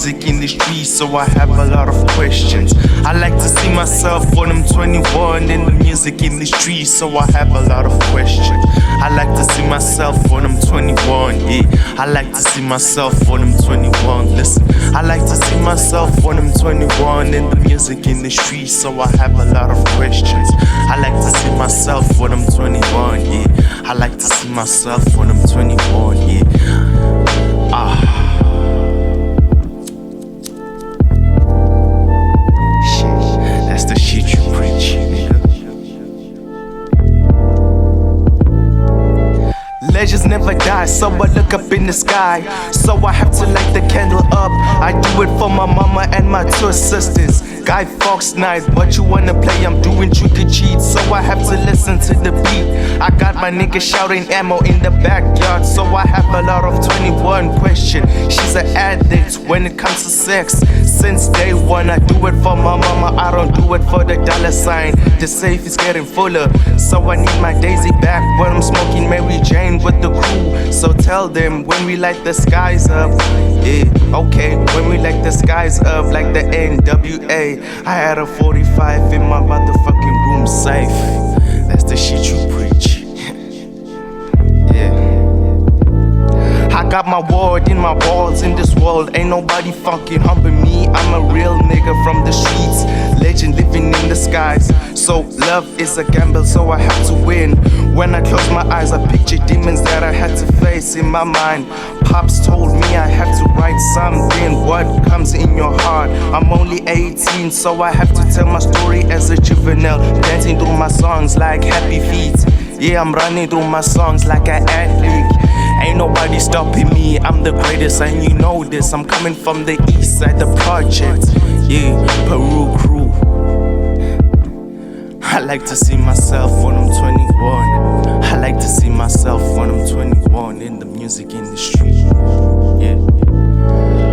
music in the streets, so I have a lot of questions. I like to see myself when I'm 21 in the music in the streets, so I have a lot of questions. I like to see myself when I'm 21, yeah. I like to see myself when I'm 21. Listen, I like to see myself when I'm 21 in the music in the streets, so I have a lot of questions. I like to see myself when I'm 21, yeah. I like to see myself when I'm 21, yeah. That's the shit you preach, nigga. Legends never die, so I look up in the sky. So I have to light the candle up. I do it for my mama and my two sisters. Guy Fawkes night, what you wanna play? I'm doing trick or treat, so I have to listen to the beat. I got my nigga shouting ammo in the backyard, so I have a lot of 21 question. She's an addict when it comes to sex. Since day one, I do it for my mama, I don't do it for the dollar sign. The safe is getting fuller, so I need my Daisy back when I'm smoking Mary Jane with the crew. So tell them when we light the skies up, yeah, okay, when we light the skies up like the NWA. I had a 45 in my motherfucking room safe. That's the shit you preach. Yeah. I got my word in my balls in this world. Ain't nobody fucking humping me. I'm a real nigga from the streets, legend living in the skies. So love is a gamble, so I have to win. When I close my eyes, I picture demons that I had to face in my mind. Pops told me I have to write something, what comes in your heart. I'm only 18, so I have to tell my story as a juvenile. Dancing through my songs like happy feet. Yeah, I'm running through my songs like an athlete. Ain't nobody stopping me, I'm the greatest and you know this. I'm coming from the east side, the project. Yeah, Peru crew. I like to see myself when I'm 21. I like to see myself when I'm 21 in the music industry. Yeah.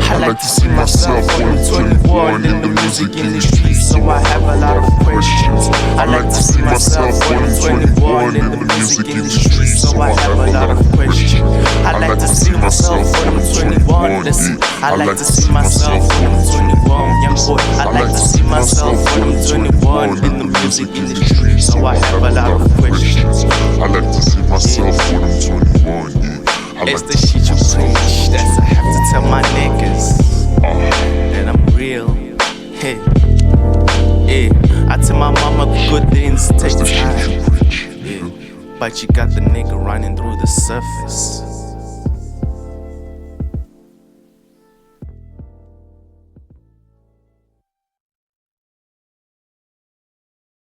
I like to see myself when I'm 21 in the music industry, so I have a lot of questions. I like to see myself when I'm 21 in the music industry, so I have a lot of questions. I like to see myself when I'm 21. Listen, I like to see myself when I'm 21. Young boy, I like to see myself when I'm 21 in the music industry, so I have a lot of questions. I like to see myself when I'm 21, yeah. It's the shit you preach, that's I have to tell my niggas that I'm real. Hey, yeah. I tell my mama good things take time. Yeah, but you got the nigga running through the surface.